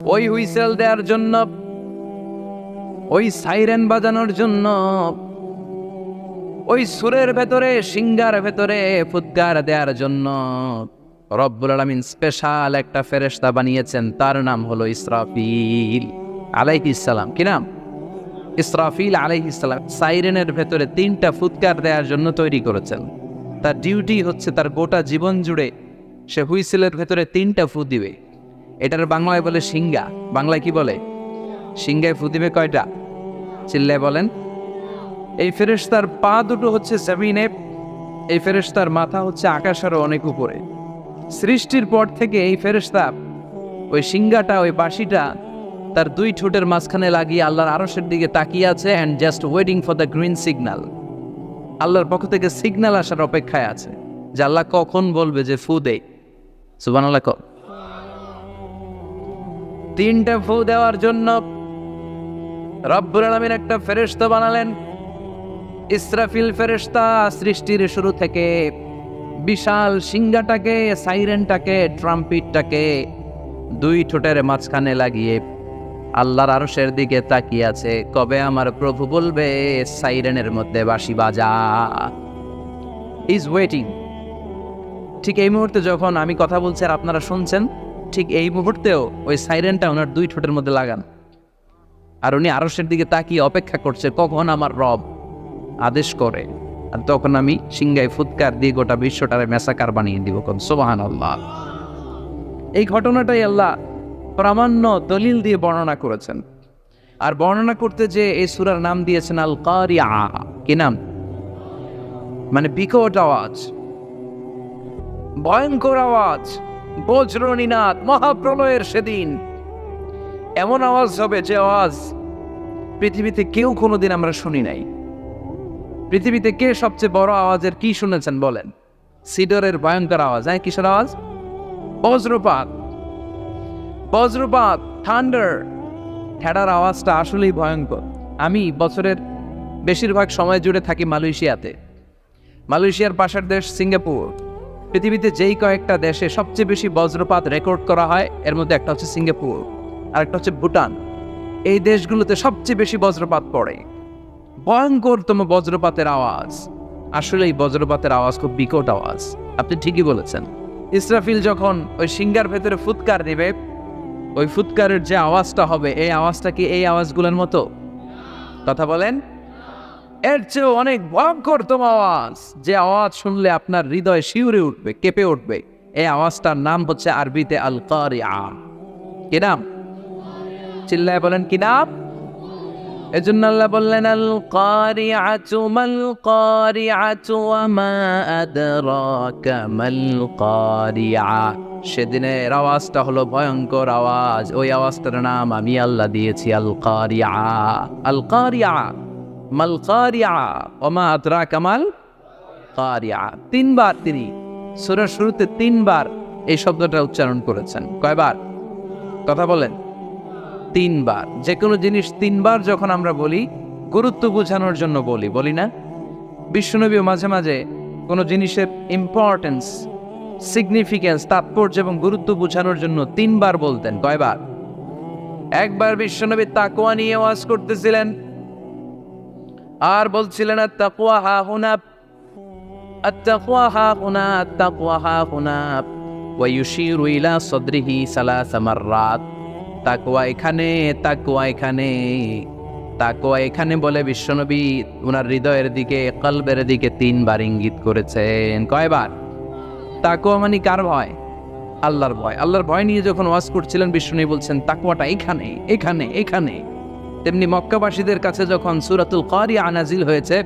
ওই হুইসেল দেওয়ার জন্য, ওই সাইরেন বাজানোর জন্য, ওই সুরের ভেতরে, সিঙ্গার ভেতরে ফুৎকার দেওয়ার জন্য রব্বুল আলামিন স্পেশাল একটা ফেরেশতা বানিয়েছেন। তার নাম হলো ইসরাফিল আলাইহিস সালাম। কি নাম? ইসরাফিল আলাইহিস সালাম। সাইরেনের ভেতরে 3টা ফুৎকার দেওয়ার জন্য তৈরি করেছেন। তার ডিউটি হচ্ছে তার গোটা জীবন জুড়ে সে হুইসেলের ভেতরে 3টা ফু দিবে। এটার বাংলায় বলে সিঙ্গা। বাংলায় কি বলে? সিঙ্গায় ফু দিবে কয়টা? চিল্লায় বলেন। এই ফেরেশতার পা দুটো হচ্ছে জমিনে, এই ফেরেশতার মাথা হচ্ছে আকাশেরও অনেক উপরে। সৃষ্টির পর থেকে এই ফেরেশতা ওই সিঙ্গাটা, ওই বাঁশিটা তার 2 ঠোঁটের মাঝখানে লাগিয়ে আল্লাহর আরশের দিকে তাকিয়ে আছে and just waiting for the green signal. আল্লাহর পক্ষ থেকে সিগন্যাল আসার অপেক্ষায় আছে যে আল্লাহ কখন বলবে যে ফু দে। সুবহানাল্লাহ। 3টা ফু দেওয়ার জন্য রব্বুল আলামিন একটা ফেরেশতা বানালেন। ইসরাফিল ফেরেশতা সৃষ্টির শুরু থেকে বিশাল সিঙ্গাটাকে, সাইরেনটাকে, ট্রাম্পিটটাকে 2 ঠোঁটের মাঝখানে লাগিয়ে আল্লাহর আরশের দিকে তাকিয়ে আছে, কবে আমার প্রভু বলবে সাইরেনের মধ্যে বাঁশি বাজা। Is waiting. ঠিক এই মুহূর্তে যখন আমি কথা বলছি আর আপনারা শুনছেন, ঠিক এই মুহূর্তেও ওই সাইরেনটা ওনার 2 ঠোঁটের মধ্যে লাগান, আর উনি আরশের দিকে তাকিয়ে অপেক্ষা করছে কখন আমার রব আদেশ করে, আর তখন আমি সিঙ্গায় ফুৎকার দিয়ে গোটা বিশ্বটারে মেসাকার বানিয়ে দিব। কোন সুবহানাল্লাহ। এই ঘটনাটাই আল্লাহ প্রামাণ্য দলিল দিয়ে বর্ণনা করেছেন। আর বর্ণনা করতে যে এই সূরার নাম দিয়েছেন আল কারিআ। কি নাম? মানে বিকট আওয়াজ, ভয়ঙ্কর আওয়াজ, বজ্রনিনাদ, মহাপ্রলয়ের সেদিন এমন আওয়াজ হবে যে আওয়াজ পৃথিবীতে কেউ কোনোদিন আমরা শুনি নাই। পৃথিবীতে কে সবচেয়ে বড় আওয়াজের কি শুনেছেন বলেন? সিডরের ভয়ঙ্কর আওয়াজ। হ্যাঁ, কিসের আওয়াজ? বজ্রপাত। বজ্রপাত, থান্ডার। ঠেডার আওয়াজটা আসলেই ভয়ঙ্কর। আমি বছরের বেশিরভাগ সময় জুড়ে থাকি মালয়েশিয়াতে। মালয়েশিয়ার পাশের দেশ সিঙ্গাপুর। পৃথিবীতে যেই কয়েকটা দেশে সবচেয়ে বেশি বজ্রপাত রেকর্ড করা হয় এর মধ্যে একটা হচ্ছে সিঙ্গাপুর, আর একটা হচ্ছে ভুটান। এই দেশগুলোতে সবচেয়ে বেশি বজ্রপাত পড়ে। ভয়ঙ্করতম বজ্রপাতের আওয়াজ। আসলে এই বজ্রপাতের আওয়াজ খুব বিকট আওয়াজ। আপনি ঠিকই বলেছেন। ইসরাফিল যখন ওই সিঙ্গার ভেতরে ফুৎকার দিবে, ওই ফুৎকারের যে আওয়াজটা হবে, এই আওয়াজটা কি এই আওয়াজগুলোর মতো? কথা বলেন। এর চেয়েও অনেক ভয়ঙ্করতম আওয়াজ, যে আওয়াজ শুনলে আপনার হৃদয় শিউরে উঠবে, কেঁপে উঠবে। এই আওয়াজটার নাম হচ্ছে আরবিতে আল কারিআ। কি নাম? চিল্লায় বলেন কি নাম? এজন্য আল্লাহ বললেন আল কারিআতু মাল কারিআতু ওয়া মা আদরাকা মাল কারিআ। সেদিনের আওয়াজটা হলো ভয়ঙ্কর আওয়াজ। ওই আওয়াজটার নাম আমি আল্লাহ দিয়েছি আল কারিআ। আল কারিআ মাল কারিআ ওয়া মা আদরাকা মাল কারিআ। 3 বার তিনি সূরার শুরুতে 3 বার এই শব্দটা উচ্চারণ করেছেন। কয়বার? কথা বলেন। 3 বার। যে কোনো জিনিস 3 বার যখন আমরা বলি, গুরুত্ব বোঝানোর জন্য বলি না? বিশ্বনবীও মাঝে মাঝে কোনো জিনিসের ইম্পর্টেন্স, সিগনিফিকেন্স, তাৎপর্য এবং গুরুত্ব বোঝানোর জন্য 3 বার বলতেন। কয়বার? একবার বিশ্বনবী তাকওয়া নিয়ে ওয়াজ করতেছিলেন আর বলছিলেন আত-তাকওয়া হাহুনা, আত-তাকওয়া হাহুনা, আত-তাকওয়া হাহুনা, ওয়া ইউশিরু ইলা সাদরিহি 3 মাররাত। তাকওয়া এখানে, তাকওয়া এখানে, তাকওয়া এখানে বলে বিশ্বনবী ওনার হৃদয়ের দিকে, কলবের দিকে 3 বার ইঙ্গিত করেছেন। কয়বার? তাকওয়া মানে কার ভয়? আল্লাহর ভয়। আল্লাহর ভয় নিয়ে যখন ওয়াজ করছিলেন বিশ্বনবী বলছেন তাকওয়াটা এখানে, এখানে, এখানে। তেমনি মক্কাবাসীদের কাছে যখন সূরাতুল কারিআ নাজিল হয়েছে,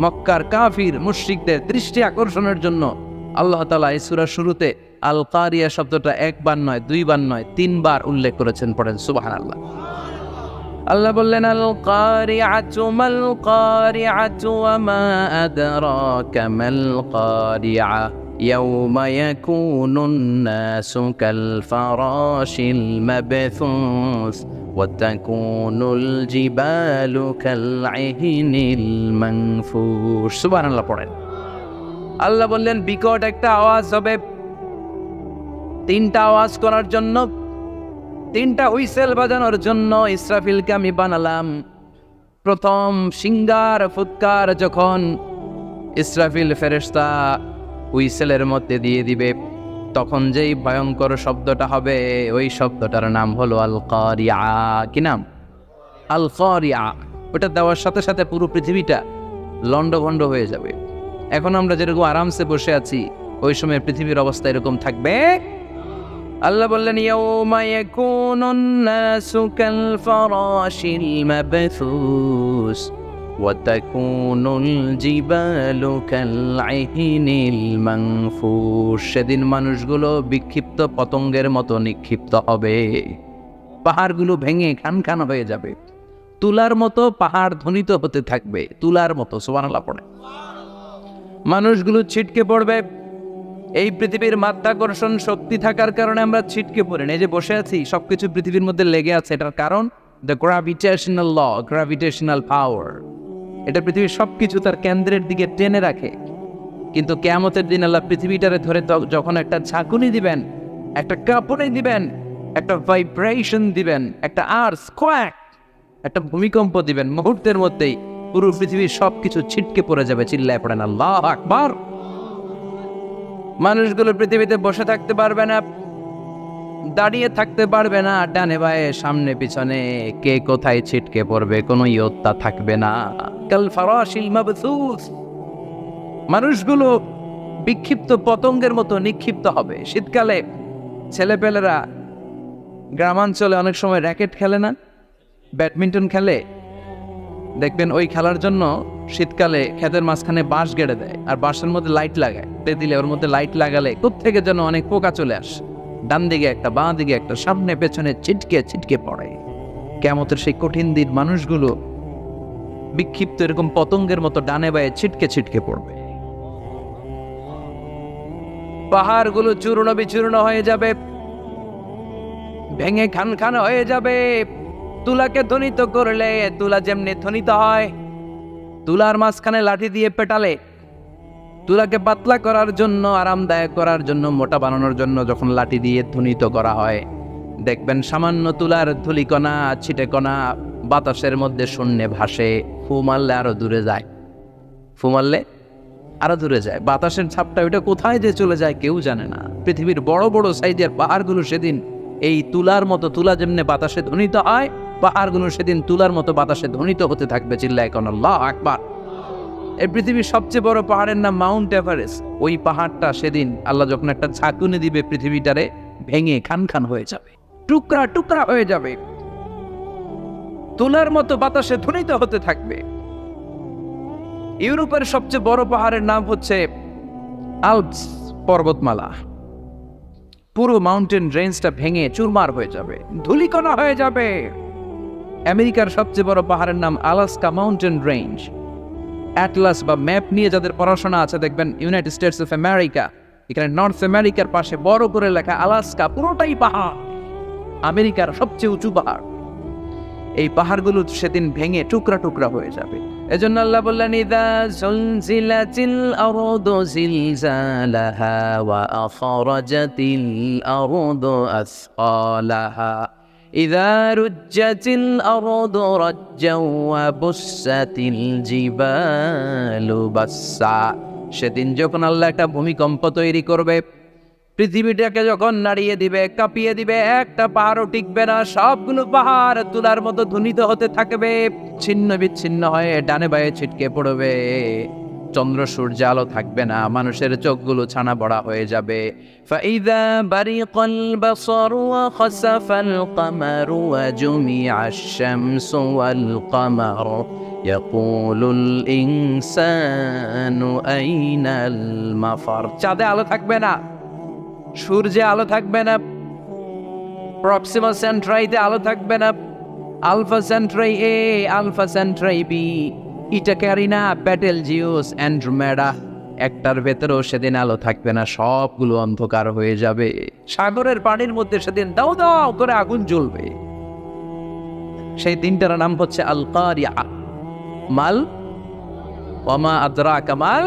মক্কার কাফির মুশরিকদের দৃষ্টি আকর্ষণের জন্য আল্লাহ তাআলা এই সূরার শুরুতে আল কারিয়া শব্দটা 1 বার নয়, 2 বার নয়, 3 বার উল্লেখ করেছেন। পড়েন সুবহানাল্লাহ। আল্লাহ বললেন আল কারিআতু মাল কারিআতু ওয়া মা আদরাকা মাল কারিআ ইয়াউমা ইয়াকুনুন নাসু কাল ফারাশিল মাবথুস ওয়া তাকুনুল জিবালু কাল ইহনিল মানফুশ। সুবহানাল্লাহ পড়েন। আল্লাহ বললেন বিকট একটা আওয়াজ হবে। 3টা আওয়াজ করার জন্য 3টা হুইসেল বাজানোর জন্য ইসরাফিলকে আমি বানালাম। প্রথম সিঙ্গার ফুৎকার যখন ইসরাফিল ফেরেশতা হুইসেলের মধ্যে দিয়ে দিবে, তখন যেই ভয়ঙ্কর শব্দটা হবে ওই শব্দটার নাম হলো আল কারিয়া। কি নাম? আল কারিয়া। ওটা দেওয়ার সাথে সাথে পুরো পৃথিবীটা লন্ডভন্ড হয়ে যাবে। এখন আমরা যেরকম আরামসে বসে আছি, ওই সময় পৃথিবীর অবস্থা এরকম থাকবে। আল্লাহ বললেন ইয়াউমা ইয়াকুনুন নাসু কাল ফারাশিল মাবথুস ওয়া তাকুনুল জিবালু কাল আইনিল মানফুস। সেদিন মানুষগুলো বিক্ষিপ্ত পতঙ্গের মতো নিক্ষিপ্ত হবে, পাহাড়গুলো ভেঙে খান খান হয়ে যাবে, তুলার মতো পাহাড় ধ্বনিত হতে থাকবে, তুলার মতো। সুবহানাল্লাহ পড়ে। মানুষগুলো ছিটকে পড়বে। এই পৃথিবীর মাধ্যাকর্ষণ শক্তি থাকার কারণে আমরা ছিটকে পড়ি না। এই যে বসে আছি, সবকিছু পৃথিবীর মধ্যে লেগে আছে। এটার কারণ দ্য গ্র্যাভিটেশনাল ল, গ্র্যাভিটেশনাল পাওয়ার। এটা পৃথিবীর সবকিছু তার কেন্দ্রের দিকে টেনে রাখে। কিন্তু কিয়ামতের দিন আল্লাহ পৃথিবীটারে ধরে যখন একটা ঝাঁকুনি দিবেন, একটা কাঁপুনি দিবেন, একটা ভাইব্রেশন দিবেন, একটা আর্থকোয়েক, একটা ভূমিকম্প দিবেন, মুহূর্তের মধ্যেই পুরো পৃথিবীর সবকিছু ছিটকে পড়ে যাবে। চিল্লায় পড়েন আল্লাহু আকবার। মানুষগুলো পৃথিবীতে বসে থাকতে পারবে না, দাঁড়িয়ে থাকতে পারবে না, ডানে বায়ে সামনে পিছনে কে কোথায় ছিটকে পড়বে কোনো ইয়ত্তা থাকবে না। কাল ফারাশিল মাবথুস। মানুষগুলো বিক্ষিপ্ত পতঙ্গের মতো নিক্ষিপ্ত হবে। শীতকালে ছেলেপেলেরা গ্রামাঞ্চলে অনেক সময় র্যাকেট খেলে না, ব্যাডমিন্টন খেলে, দেখবেন ওই খেলার জন্য শীতকালে ক্ষেতের মাঝখানে বাঁশ গেড়ে দেয়, আর বাঁশের মধ্যে লাইট লাগায়। দিলে ওর মধ্যে লাইট লাগালে কোত্থেকে যেন অনেক পোকা চলে আসে, ডান দিকে একটা, বাঁ দিকে একটা, সামনে পেছনে ছিটকে ছিটকে পড়ে। কিয়ামতের সেই কঠিন দিন মানুষগুলো বিক্ষিপ্ত এরকম পতঙ্গের মতো ডানে বায়ে ছিটকে ছিটকে পড়বে। পাহাড়গুলো চূর্ণ বিচূর্ণ হয়ে যাবে, ভেঙে খান খান হয়ে যাবে। তুলাকে ধ্বনিত করলে তুলা যেমনি ধ্বনিত হয়, তুলার মাঝখানে লাঠি দিয়ে পেটালে, তুলাকে পাতলা করার জন্য, আরামদায়ক করার জন্য, মোটা বানানোর জন্য যখন লাঠি দিয়ে ধ্বনিত করা হয়, দেখবেন সামান্য তুলার ধুলিকণা, ছিটেকণা বাতাসের মধ্যে শূন্যে ভাসে। ফু মারলে আরো দূরে যায়, ফু মারলে আরো দূরে যায়। বাতাসের ছাপটা ওইটা কোথায় যে চলে যায় কেউ জানে না। পৃথিবীর বড় বড় সাইজের পাহাড়গুলো সেদিন এই তুলার মতো, তুলা যেমনি বাতাসে ধ্বনিত হয়, পাহাড়গুলো সেদিন তুলার মতো বাতাসে ধ্বনিত হতে থাকবে। চিল্লায় কোন আল্লাহু আকবার। এই পৃথিবীর সবচেয়ে বড় পাহাড়ের নাম মাউন্ট এভারেস্ট। ওই পাহাড়টা সেদিন আল্লাহ যখন একটা ঝাঁকুনি দিবে, পৃথিবীটারে ভেঙে খান খান হয়ে যাবে, টুকরা টুকরা হয়ে যাবে, তুলার মতো বাতাসে ধ্বনিত হতে থাকবে। ইউরোপের সবচেয়ে বড় পাহাড়ের নাম হচ্ছে আল্পস পর্বতমালা। পুরো মাউন্টেন রেঞ্জটা ভেঙে চুরমার হয়ে যাবে, ধূলিকণা হয়ে যাবে। আমেরিকার সবচেয়ে বড় পাহাড়ের নাম আলাস্কা মাউন্টেন রেঞ্জ। অ্যাটলাস বা ম্যাপ নিয়ে যাদের পড়াশোনা আছে, দেখবেন ইউনাইটেড স্টেটস অফ আমেরিকা, এখানে নর্থ আমেরিকার পাশে বড় করে লেখা আলাস্কা, পুরোটাই পাহাড়, আমেরিকার সবচেয়ে উঁচু পাহাড়। এই পাহাড়গুলো সেদিন ভেঙে টুকরা টুকরা হয়ে যাবে। এজন্য আল্লাহ বললেন ইযা যুলজিলাতিল আরদু জিলজালাহা ওয়া আখরাজাতিল আরদু আসকালাহা ইযা রুজ্জাতিল আরদু রাজ্জাও ওয়া বুসসাতিল জিবালু বাসসা। সেদিন যখন আল্লাহ একটা ভূমিকম্প তৈরি করবে, পৃথিবীটাকে যখন নাড়িয়ে দিবে, কাঁপিয়ে দিবে, একটা পাহাড়ও টিকবে না, সবগুলো পাহাড় তুলার মতো ধ্বনিত হতে থাকবে, ছিন্ন বিচ্ছিন্ন হয়ে ডানে বায়ে ছিটকে পড়বে। চন্দ্র সূর্য আলো থাকবে না, মানুষের চোখগুলো ছানা বড়া হয়ে যাবে। ফাইদা বারিকাল বাসারু ওয়া খাসাফাল কামারু ওয়া জুমিআশ শামসু ওয়াল কামারু ইয়াকুলুল ইনসানু আইনাল মাফার। চাঁদে আলো থাকবে না, সূর্যে আলো থাকবে না, প্রক্সিমা সেন্ট্রাইতে আলো থাকবে না, আলফা সেন্ট্রাই এ, আলফা সেন্ট্রাই বি, ইটা ক্যারিনা, বেটেলজিউস, অ্যান্ড্রোমেডা, একটার ভেতরেও সেদিন আলো থাকবে না, সবগুলো অন্ধকার হয়ে যাবে। সাগরের পানির মধ্যে সেদিন দাও দাও করে আগুন জ্বলবে। সেই দিনটার নাম হচ্ছে আল কারিয়া। মাল ওয়ামা আদরাকা মাল।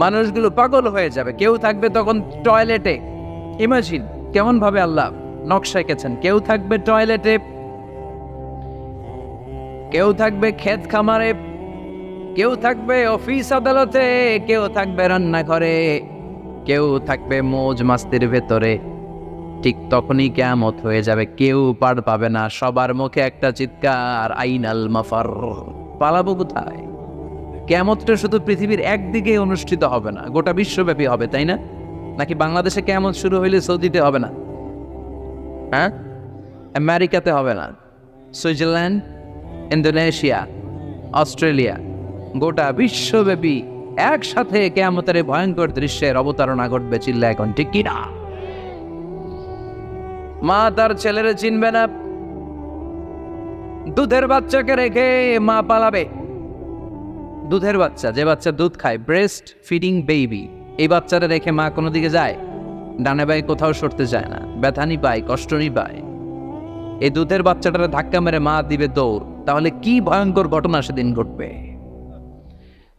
মানুষগুলো পাগল হয়ে যাবে। কেউ থাকবে তখন টয়লেটে। ইমাজিন কেমন ভাবে আল্লাহ নকশা এঁকেছেন। কেউ থাকবে টয়লেটে, কেউ থাকবে ক্ষেত খামারে, কেউ থাকবে অফিস আদালতে, কেউ থাকবে রান্নাঘরে, কেউ থাকবে মৌজ মাস্তির ভেতরে। ঠিক তখনই কিয়ামত হয়ে যাবে, কেউ পার পাবে না। সবার মুখে একটা চিৎকার, আইনাল মাফার, পালাবো কোথায়? কিয়ামতটা শুধু পৃথিবীর একদিকে অনুষ্ঠিত হবে না, গোটা বিশ্বব্যাপী হবে, তাই না? নাকি বাংলাদেশে কিয়ামত শুরু হইলে সৌদিতে হবে না? হ্যাঁ, আমেরিকাতে হবে না, সুইজারল্যান্ড, ইন্দোনেশিয়া, অস্ট্রেলিয়া, গোটা বিশ্বব্যাপী একসাথে কিয়ামতের ভয়ঙ্কর দৃশ্যের অবতারণা ঘটবে। চিল্লা এখন ঠিক কিনা? মা তার ছেলেরে চিনবে না, দুধের বাচ্চাকে রেখে মা পালাবে। দুধের বাচ্চা, যে বাচ্চা দুধ খায়, ব্রেস্ট ফিডিং বেবি, এই বাচ্চারা রেখে মা কোনো দিকে যায়? ডানে বাই কোথাও সরতে যায় না, ব্যথানি পায়, কষ্টনি পায়। এই দুধের বাচ্চাটারে ধাক্কা মেরে মা দিবে দৌড়। তাহলে কি ভয়ঙ্কর ঘটনা সেদিন ঘটবে।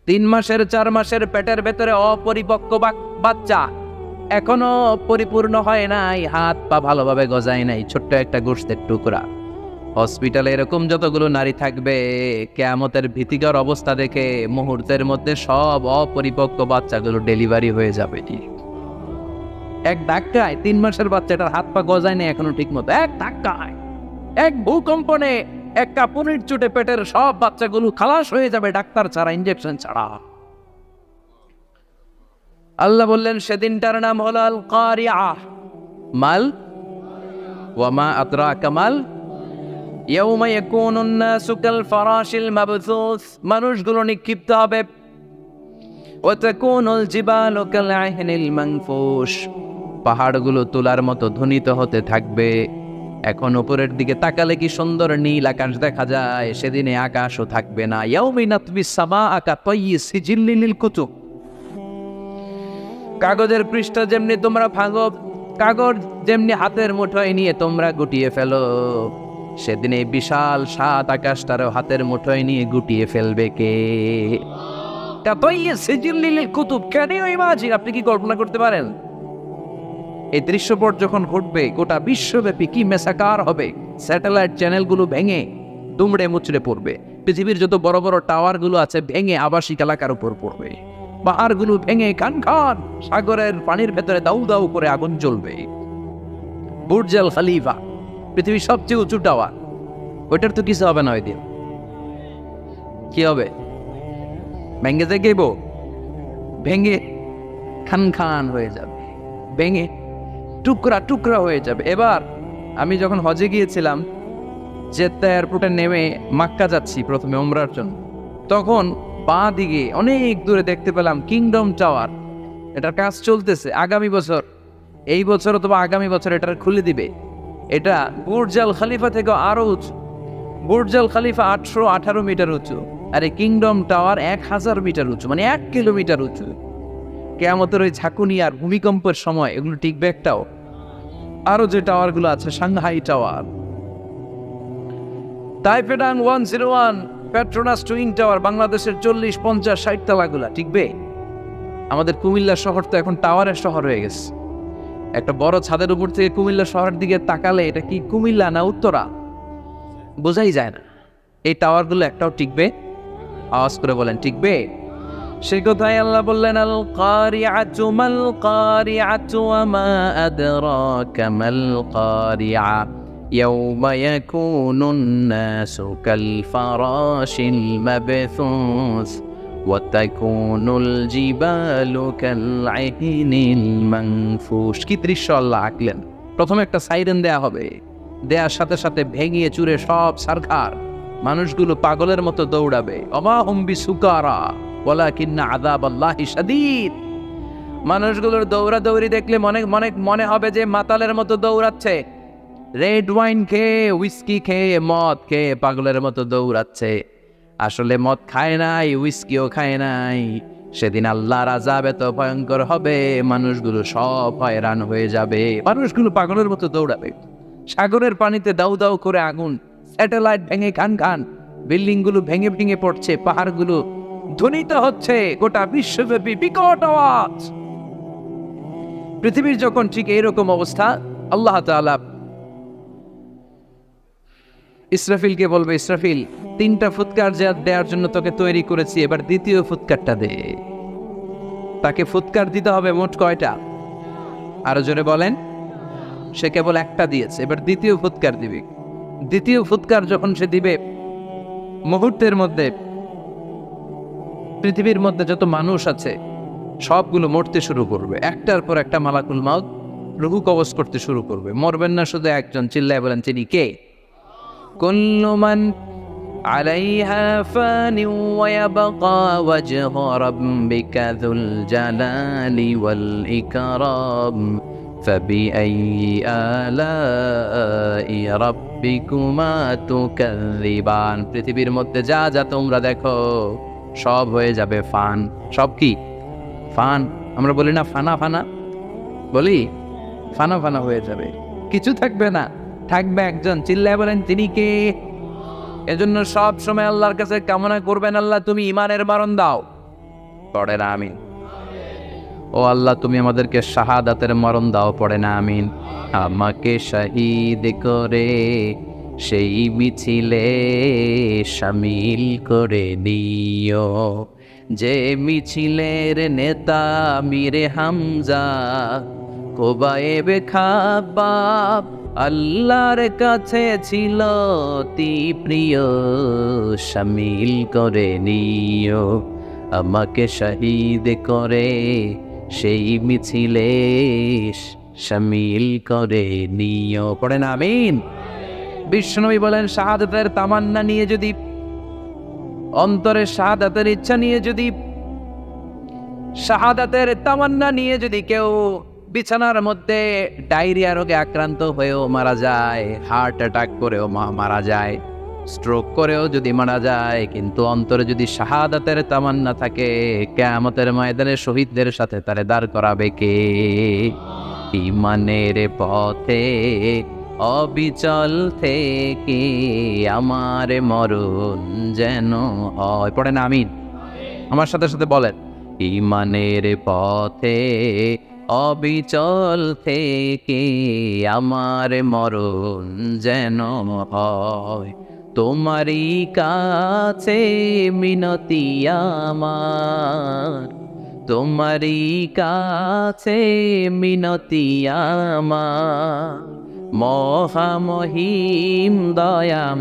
3 মাসের 4 মাসের পেটের ভেতরে অপরিপক্ক বাচ্চা, এখনো পরিপূর্ণ হয় নাই, হাত পা ভালোভাবে গজায় নাই, ছোট্ট একটা গোশতের টুকরা। হসপিটালে এরকম যতগুলো নারী থাকবে, কিয়ামতের ভীতিকর অবস্থা দেখে মুহূর্তের মধ্যে সব অপরিপক্ক বাচ্চাগুলো ডেলিভারি হয়ে যাবে। এক ধাক্কায় 3 মাসের বাচ্চাটার হাত পা গজায় নাই এখনো ঠিক মতো, এক ধাক্কায়, এক ভূকম্পনে, এক কাঁপুনির চোটে পেটের সব বাচ্চাগুলো খালাস হয়ে যাবে, ডাক্তার ছাড়া, ইনজেকশন ছাড়া। আল্লাহ বললেন সেদিনটার নাম হলো আল কারিআহ। মাল ওয়া মা আদরাকা মাল, ইয়াউমা ইয়াকুনুন নাসু কাল ফারাশিল মাবথুস, মানুষগুলো নিক্ষিপ্ত হবে। ওয়া তাকুনুল জিবালু কাল আহনিল মানফুশ, পাহাড়গুলো তুলার মতো ধ্বনিত হতে থাকবে। এখন উপরের দিকে তাকালে কি সুন্দর নীল আকাশ দেখা যায়, সেদিনে আকাশও থাকবে না। ইয়াউমিন নাতবিস সামাআ কাতায়্যি সিজিল্লিল লিল কুতুব, কাগজের পৃষ্ঠা যেমনি তোমরা ভাঙো, কাগজ যেমনি হাতের মুঠোয় নিয়ে তোমরা গুটিয়ে ফেলো, সেদিন এই বিশাল সাত আকাশটারও হাতের মুঠোয় নিয়ে গুটিয়ে ফেলবে কে? কাতায়্যি সিজিল্লিল লিল কুতুব, ক্যান ইউ ইমাজিন? আপনি কি কল্পনা করতে পারেন এই দৃশ্যপট যখন ঘটবে গোটা বিশ্বব্যাপী কি মেসাকার হবে? স্যাটেলাইট চ্যানেলগুলো ভেঙে দুমড়ে মুচড়ে পড়বে, পৃথিবীর যত বড় বড় টাওয়ারগুলো আছে ভেঙে আবাসিক এলাকার উপর পড়বে, পাহাড়গুলো ভেঙে খান খান, সাগরের পানির ভেতরে দাউ দাউ করে আগুন জ্বলবে। বুর্জ আল খলিফা, পৃথিবীর সবচেয়ে উঁচু টাওয়ার, ওইটার তো কিছু হবে না। ওই দিন কি হবে? ভেঙে যাইব, ভেঙে খান খান হয়ে যাবে, ভেঙে টুকরা টুকরা হয়ে যাবে। এবার আমি যখন হজে গিয়েছিলাম, জেদ্দা এয়ারপোর্টে নেমে মাক্কা যাচ্ছি প্রথমে উমরার জন্য, তখন বাঁ দিকে অনেক দূরে দেখতে পেলাম কিংডম টাওয়ার। এটার কাজ চলতেছে, আগামী বছর, এই বছর অথবা আগামী বছর এটার খুলে দিবে। এটা বুর্জ আল খলিফা থেকে আরো উঁচু। বুর্জ আল খলিফা 818 মিটার উঁচু, আর এই কিংডম টাওয়ার 1000 মিটার উঁচু, মানে 1 কিলোমিটার উঁচু। কিয়ামতের ওই ঝাঁকুনি আর ভূমিকম্পের সময় এগুলো টিকবে একটাও? আরো যে টাওয়ারগুলো আছে, সাংহাই টাওয়ার, তাইপেডাং 101, পেট্রোনাস টুইন টাওয়ার, বাংলাদেশের 40, 50, 60 তলাগুলা টিকবে? আমাদের কুমিল্লা শহর তো এখন টাওয়ারের শহর হয়ে গেছে। একটা বড় ছাদের উপর থেকে কুমিল্লা শহরের দিকে তাকালে এটা কি কুমিল্লা না উত্তরা বোঝাই যায় না। এই টাওয়ারগুলো একটাও টিকবে? আওয়াজ করে বলেন, টিকবে? সেই কথাই আল্লাহ বললেন, আল কারিআতু মাল কারিআতু ওয়া মা আদরাকা মাল কারিআ, ইয়াউমা ইয়াকুনুন নাসু কাল ফারাশিল মাবথুস ওয়া তাকুনুল জিবালু কাল আহনিল মানফুশ। কি দৃশ্য আল্লাহ আঁকলেন! প্রথমে একটা সাইরেন দেয়া হবে, দেয়ার সাথে সাথে ভেঙে চুরে সব সারখার, মানুষগুলো পাগলের মতো দৌড়াবে। ওমা হুম বিসুকারা ওয়ালাকিন্না আযাবাল্লাহি শাদীদ। মানুষগুলোর দৌড়াদৌড়ি দেখলে মনে হবে যে মাতালের মতো দৌড়াচ্ছে, রেড ওয়াইন খেয়ে, উইস্কি খেয়ে, মদ খেয়ে পাগলের মতো দৌড়াচ্ছে। আসলে মদ খায় নাই, উইস্কিও খায় নাই। সেদিন আল্লাহর আযাব এত ভয়ঙ্কর হবে, মানুষগুলো সব হয়রান হয়ে যাবে, মানুষগুলো পাগলের মতো দৌড়াবে। সাগরের পানিতে দাউ দাউ করে আগুন, স্যাটেলাইট ভেঙে খান খান, বিল্ডিংগুলো ভেঙে ভেঙে পড়ছে, পাহাড়গুলো ধ্বনিত হচ্ছে, গোটা বিশ্বব্যাপী বিকট আওয়াজ। পৃথিবীর যখন ঠিক এইরকম অবস্থা, আল্লাহ তাআলা ইসরাফিলকে বলবে, ইসরাফিল 3টা ফুৎকার দেওয়ার জন্য তোকে তৈরি করেছি, এবার দ্বিতীয় ফুৎকারটা দে। তাকে ফুৎকার দিতে হবে মোট কয়টা? আরো জোরে বলেন। সে কেবল একটা দিয়েছে, এবার দ্বিতীয় ফুৎকার দিবে। দ্বিতীয় ফুৎকার যখন সে দিবে, মুহূর্তের মধ্যে পৃথিবীর মধ্যে যত মানুষ আছে সবগুলো মরতে শুরু করবে, একটার পর একটা মালাকুল মাউত রুহু কবজ করতে শুরু করবে। মরবেন না শুধু একজন, চিল্লায় বলেন তিনি কে? কুল্লু মান আলাইহা ফানি ওয়া ইয়াবকা ওয়াজহু রাব্বিকা যুল জালালি ওয়াল ইকরাম ফাবিআইয়ি আলাই রাব্বিকুমা তুকাযযিবান। পৃথিবীর মধ্যে যা যা তোমরা দেখো সব হয়ে যাবে ফান। সব কি? ফান। আমরা বলি না ফানা ফানা, বলি ফানা ফানা হয়ে যাবে, কিছু থাকবে না, থাকবে একজন, চিল্লায় বলেন তিনি কে? এজন্য সব সময় আল্লাহর কাছে কামনা করবেন, আল্লাহ তুমি ইমানের মরণ দাও। পড়ে না আমিন? ও আল্লাহ তুমি আমাদেরকে শাহাদাতের মরণ দাও। পড়ে না আমিন? আমাকে শহীদ করে সেই মিছিলে শামিল করে নিও, যে মিছিলের নেতা মীরে হামজা কোবায়েবে খাব্বাব আল্লাহর কাছে ছিল অতি প্রিয়, শামিল করে নিও, আমাকে শহীদ করে সেই মিছিলে শামিল করে নিও। পড়েন আমিন? বিশ্বনবী বলেন শাহাদাতের তামান্না নিয়ে যদি, অন্তরে শাহাদাতের ইচ্ছা নিয়ে যদি, শাহাদাতের তামান্না নিয়ে যদি কেউ বিছানার মধ্যে ডায়রিয়া রোগে আক্রান্ত হয়েও মারা যায়, হার্ট অ্যাটাক করেও মারা যায়, স্ট্রোক করেও যদি মারা যায়, কিন্তু অন্তরে যদি শাহাদাতের তামান্না থাকে, কিয়ামতের ময়দানে শহীদদের সাথে তারে দাঁড় করাবে কে? ঈমানের পথে অবিচল থেকে আমার মরণ যেন হয়। পড়েন আমিন? আমার সাথে সাথে বলেন, ঈমানের পথে অবিচল থেকে আমার মরণ যেন হয়, তোমারই কাছে মিনতি আমার, তোমারই কাছে মিনতি আমার, মহামহিম দয়াম